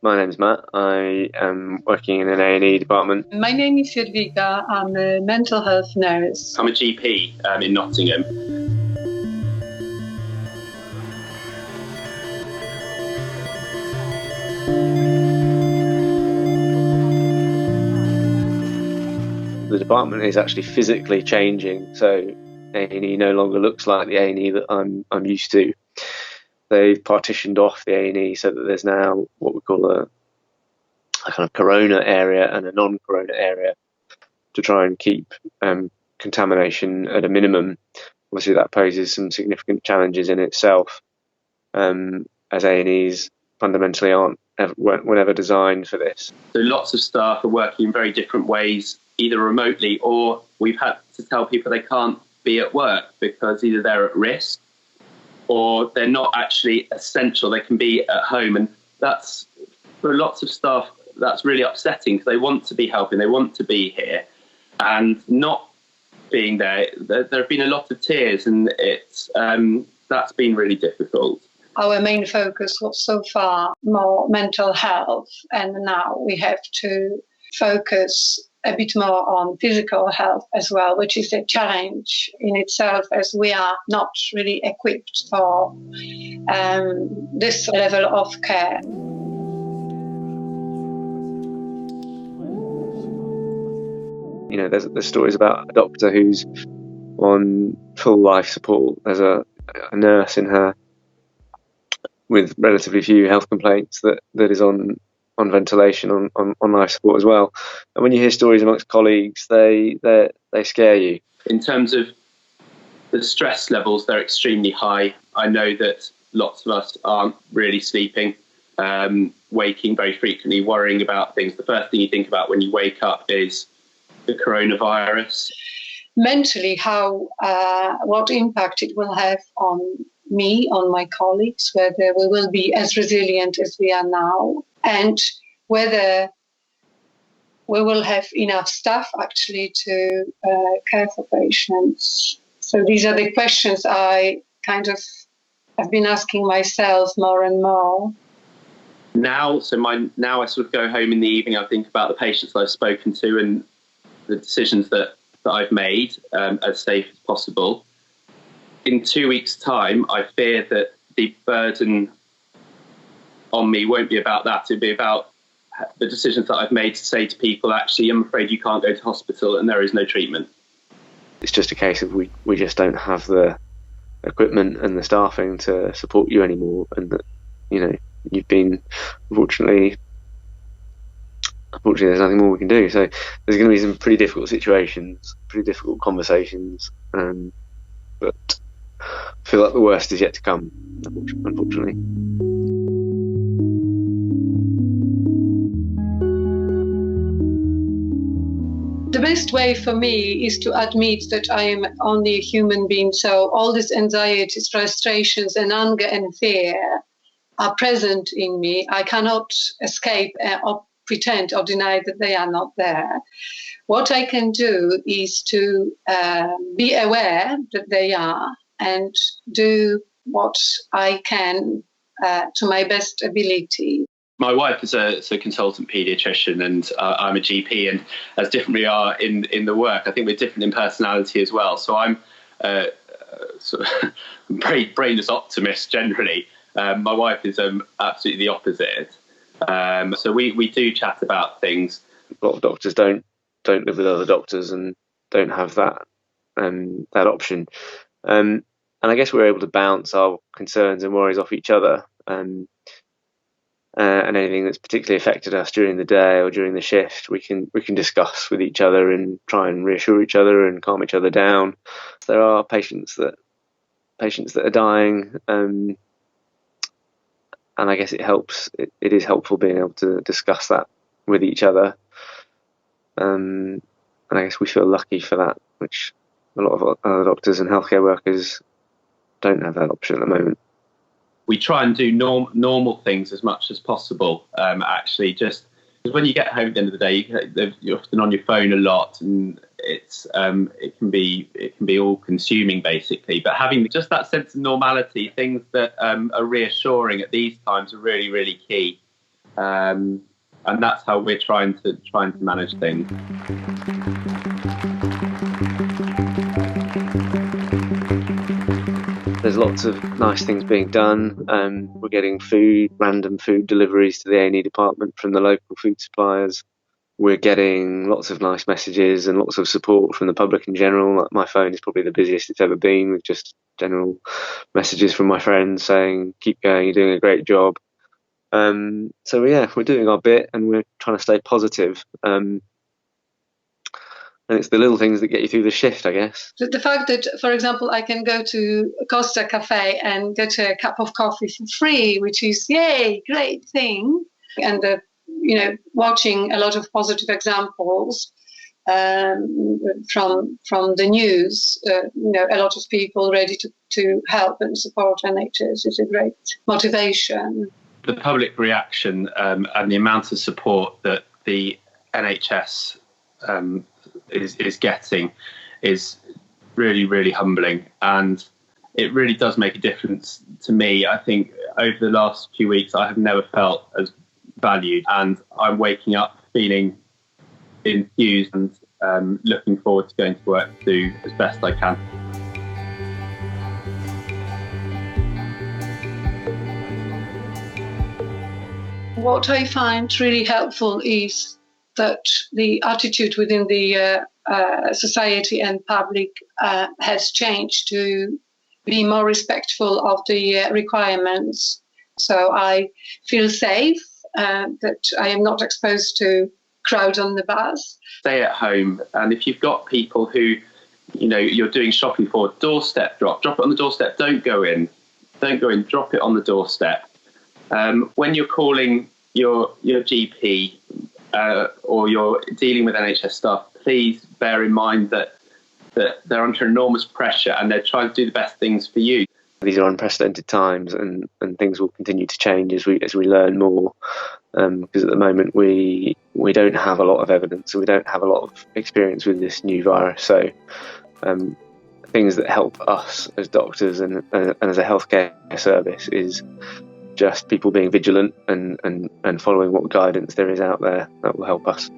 My name's Matt. I am working in an A&E department. My name is Jadwiga. I'm a mental health nurse. I'm a GP in Nottingham. The department is actually physically changing, so A&E no longer looks like the A&E that I'm used to. They've partitioned off the A&E so that there's now what we call a kind of corona area and a non-corona area to try and keep contamination at a minimum. Obviously, that poses some significant challenges in itself, as A&Es fundamentally were never designed for this. So lots of staff are working in very different ways, either remotely or we've had to tell people they can't be at work because either they're at risk or they're not actually essential. They can be at home, and that's, for lots of staff, that's really upsetting because they want to be helping, they want to be here, and not being there. There have been a lot of tears, and it's that's been really difficult. Our main focus was so far more mental health, and now we have to focus a bit more on physical health as well, which is a challenge in itself, as we are not really equipped for this level of care. You know, there's stories about a doctor who's on full life support. There's a nurse in her with relatively few health complaints that is on ventilation, on life support as well. And when you hear stories amongst colleagues, they scare you. In terms of the stress levels, they're extremely high. I know that lots of us aren't really sleeping, waking very frequently, worrying about things. The first thing you think about when you wake up is the coronavirus. Mentally, what impact it will have on me, on my colleagues, whether we will be as resilient as we are now, and whether we will have enough staff actually to care for patients. So these are the questions I kind of have been asking myself more and more. Now I sort of go home in the evening, I think about the patients that I've spoken to and the decisions that I've made as safe as possible. In 2 weeks' time, I fear that the burden on me won't be about that. It'll be about the decisions that I've made to say to people, actually, I'm afraid you can't go to hospital and there is no treatment. It's just a case of we just don't have the equipment and the staffing to support you anymore, and that, you know, you've been, unfortunately there's nothing more we can do. So there's going to be some pretty difficult situations, pretty difficult conversations, but I feel like the worst is yet to come, unfortunately. The best way for me is to admit that I am only a human being. So all these anxieties, frustrations, and anger and fear are present in me. I cannot escape or pretend or deny that they are not there. What I can do is to be aware that they are and do what I can to my best ability. My wife is a consultant paediatrician, and I'm a GP, and as different we are in the work, I think we're different in personality as well. So I'm sort of very brainless optimist generally. My wife is absolutely the opposite. So we do chat about things. A lot of doctors don't live with other doctors and don't have that option. And I guess we're able to bounce our concerns and worries off each other. And anything that's particularly affected us during the day or during the shift, we can discuss with each other and try and reassure each other and calm each other down. There are patients that are dying, and I guess it helps. It is helpful being able to discuss that with each other. And I guess we feel lucky for that, which a lot of other doctors and healthcare workers don't have that option at the moment. We try and do normal things as much as possible, actually, just because when you get home at the end of the day, you're often on your phone a lot, and it can be all consuming basically. But having just that sense of normality, things that are reassuring at these times are really, really key. And that's how we're trying to manage things. There's lots of nice things being done. We're getting random food deliveries to the A&E department from the local food suppliers. We're getting lots of nice messages and lots of support from the public in general. My phone is probably the busiest it's ever been, with just general messages from my friends saying, keep going, you're doing a great job. So yeah, we're doing our bit and we're trying to stay positive. And it's the little things that get you through the shift, I guess. The fact that, for example, I can go to Costa Cafe and get a cup of coffee for free, which is, yay, great thing. And watching a lot of positive examples from the news, a lot of people ready to help and support NHS is a great motivation. The public reaction and the amount of support that the NHS is getting is really, really humbling, and it really does make a difference to me. I think over the last few weeks I have never felt as valued, and I'm waking up feeling enthused and looking forward to going to work to do as best I can. What I find really helpful is that the attitude within the society and public has changed to be more respectful of the requirements. So I feel safe that I am not exposed to crowds on the bus. Stay at home, and if you've got people who you're doing shopping for, doorstep drop it on the doorstep. Don't go in, drop it on the doorstep. When you're calling your GP or you're dealing with NHS staff, please bear in mind that they're under enormous pressure and they're trying to do the best things for you. These are unprecedented times, and things will continue to change as we learn more. Because at the moment we don't have a lot of evidence, so we don't have a lot of experience with this new virus. So things that help us as doctors and as a healthcare service is just people being vigilant and following what guidance there is out there that will help us.